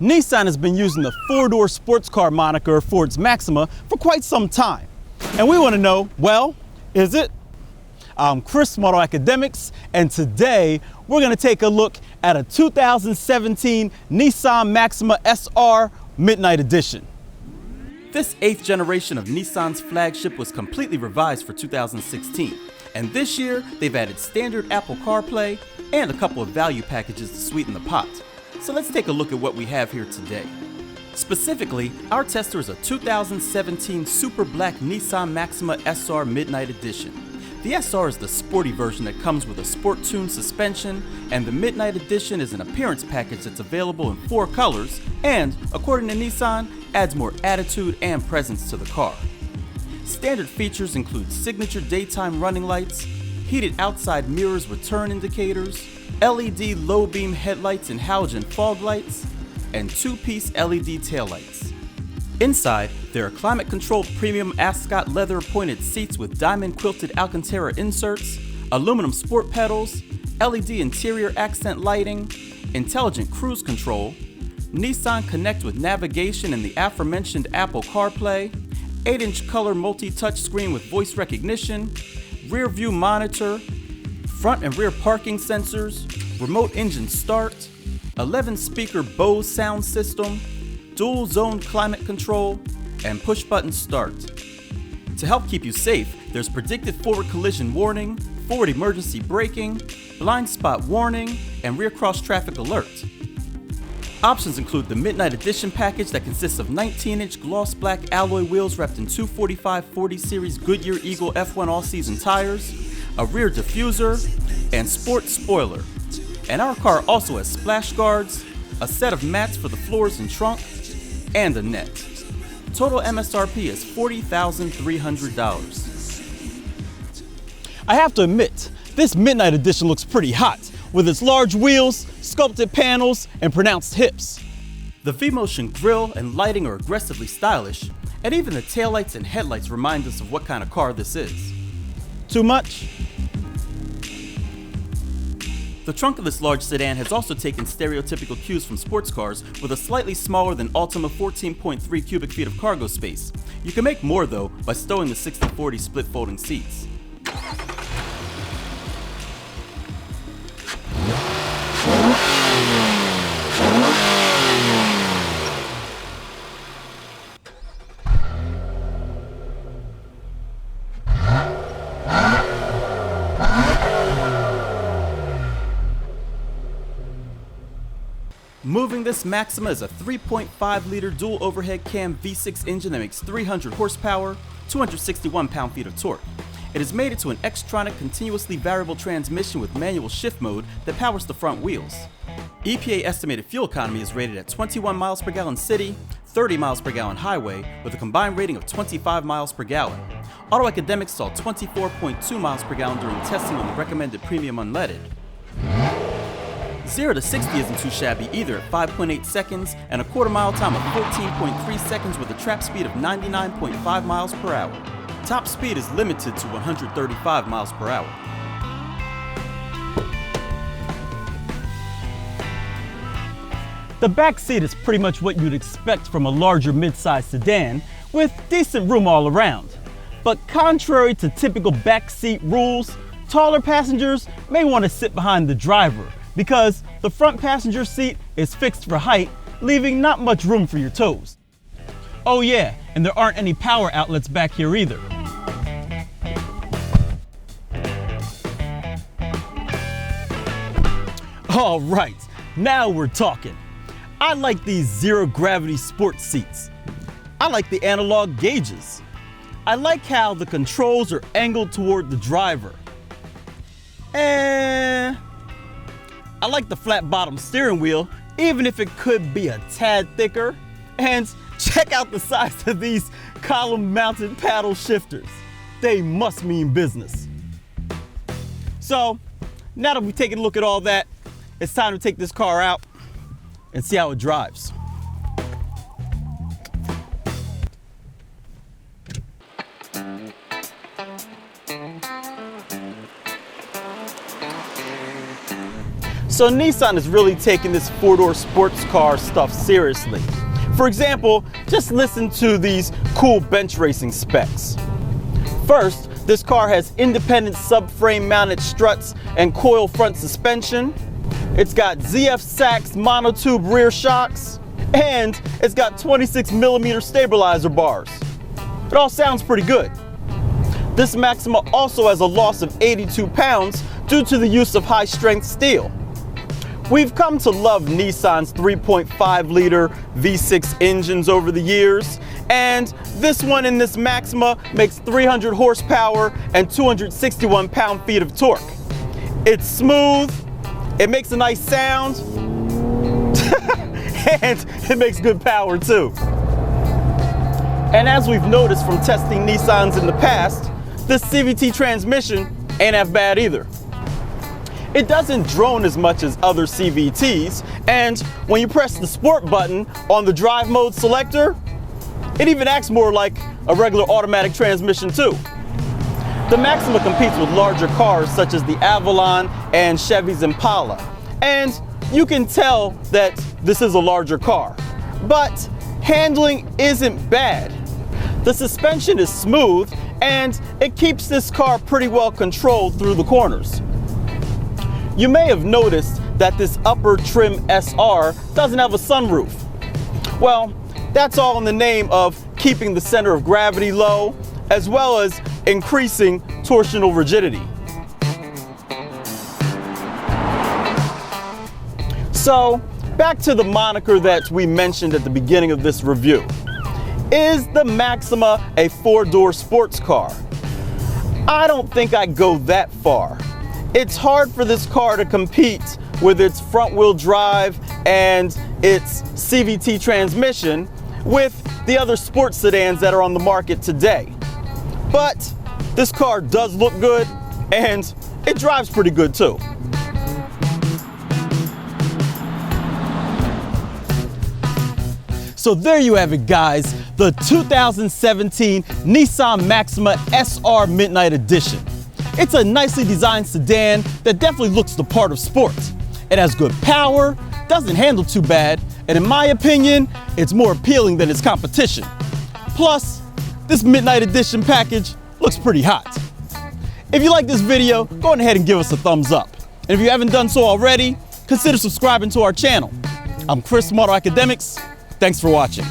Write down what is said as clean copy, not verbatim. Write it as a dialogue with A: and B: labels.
A: Nissan has been using the four-door sports car moniker for its Maxima for quite some time. And we want to know, well, is it? I'm Chris from AutoAcademics, and today we're going to take a look at a 2017 Nissan Maxima SR Midnight Edition. This 8th generation of Nissan's flagship was completely revised for 2016. And this year, they've added standard Apple CarPlay and a couple of value packages to sweeten the pot. So let's take a look at what we have here today. Specifically, our tester is a 2017 Super Black Nissan Maxima SR Midnight Edition. The SR is the sporty version that comes with a sport-tuned suspension, and the Midnight Edition is an appearance package that's available in 4 colors and, according to Nissan, adds more attitude and presence to the car. Standard features include signature daytime running lights, heated outside mirrors with turn indicators, LED low beam headlights and halogen fog lights, and 2-piece LED taillights. Inside, there are climate-controlled premium Ascot leather appointed seats with diamond quilted Alcantara inserts, aluminum sport pedals, LED interior accent lighting, intelligent cruise control, Nissan Connect with navigation and the aforementioned Apple CarPlay, 8-inch color multi-touch screen with voice recognition, rear view monitor, front and rear parking sensors, remote engine start, 11-speaker Bose sound system, dual zone climate control, and push button start. To help keep you safe, there's predictive forward collision warning, forward emergency braking, blind spot warning, and rear cross traffic alert. Options include the Midnight Edition package that consists of 19-inch gloss black alloy wheels wrapped in 245/40 series Goodyear Eagle F1 all-season tires, a rear diffuser, and sport spoiler. And our car also has splash guards, a set of mats for the floors and trunk, and a net. Total M.S.R.P is $40,300. I have to admit, this Midnight Edition looks pretty hot, with its large wheels, sculpted panels, and pronounced hips. The V-Motion grille and lighting are aggressively stylish, and even the taillights and headlights remind us of what kind of car this is. Too much? The trunk of this large sedan has also taken stereotypical cues from sports cars with a slightly smaller than Altima 14.3 cubic feet of cargo space. You can make more though by stowing the 60/40 split folding seats. Moving this Maxima is a 3.5-liter dual overhead cam V6 engine that makes 300 horsepower, 261 pound-feet of torque. It is mated to an Xtronic continuously variable transmission with manual shift mode that powers the front wheels. EPA estimated fuel economy is rated at 21 miles per gallon city, 30 miles per gallon highway, with a combined rating of 25 miles per gallon. AutoAcademics saw 24.2 miles per gallon during testing on the recommended premium unleaded. 0 to 60 isn't too shabby either at 5.8 seconds and a quarter mile time of 14.3 seconds with a trap speed of 99.5 miles per hour. Top speed is limited to 135 miles per hour. The back seat is pretty much what you'd expect from a larger mid-size sedan with decent room all around. But contrary to typical backseat rules, taller passengers may want to sit behind the driver, because the front passenger seat is fixed for height, leaving not much room for your toes. Oh yeah, and there aren't any power outlets back here either. All right, now we're talking. I like these zero-gravity sports seats. I like the analog gauges. I like how the controls are angled toward the driver. And I like the flat-bottom steering wheel, even if it could be a tad thicker. And check out the size of these column-mounted paddle shifters. They must mean business. So, now that we've taken a look at all that, it's time to take this car out and see how it drives. So Nissan is really taking this four-door sports car stuff seriously. For example, just listen to these cool bench racing specs. First, this car has independent subframe mounted struts and coil front suspension. It's got ZF Sachs monotube rear shocks, and it's got 26mm stabilizer bars. It all sounds pretty good. This Maxima also has a loss of 82 pounds due to the use of high-strength steel. We've come to love Nissan's 3.5-liter V6 engines over the years, and this one in this Maxima makes 300 horsepower and 261 pound-feet of torque. It's smooth, it makes a nice sound, and it makes good power too. And as we've noticed from testing Nissans in the past, this CVT transmission ain't half bad either. It doesn't drone as much as other CVTs, and when you press the sport button on the drive mode selector, it even acts more like a regular automatic transmission too. The Maxima competes with larger cars such as the Avalon and Chevy's Impala, and you can tell that this is a larger car. But handling isn't bad. The suspension is smooth, and it keeps this car pretty well controlled through the corners. You may have noticed that this upper trim SR doesn't have a sunroof. Well, that's all in the name of keeping the center of gravity low, as well as increasing torsional rigidity. So, back to the moniker that we mentioned at the beginning of this review. Is the Maxima a four-door sports car? I don't think I'd go that far. It's hard for this car to compete with its front-wheel drive and its CVT transmission with the other sports sedans that are on the market today. But this car does look good, and it drives pretty good too. So there you have it, guys, the 2017 Nissan Maxima SR Midnight Edition. It's a nicely designed sedan that definitely looks the part of sport. It has good power, doesn't handle too bad, and in my opinion, it's more appealing than its competition. Plus, this Midnight Edition package looks pretty hot. If you like this video, go ahead and give us a thumbs up. And if you haven't done so already, consider subscribing to our channel. I'm Chris from AutoAcademics. Thanks for watching.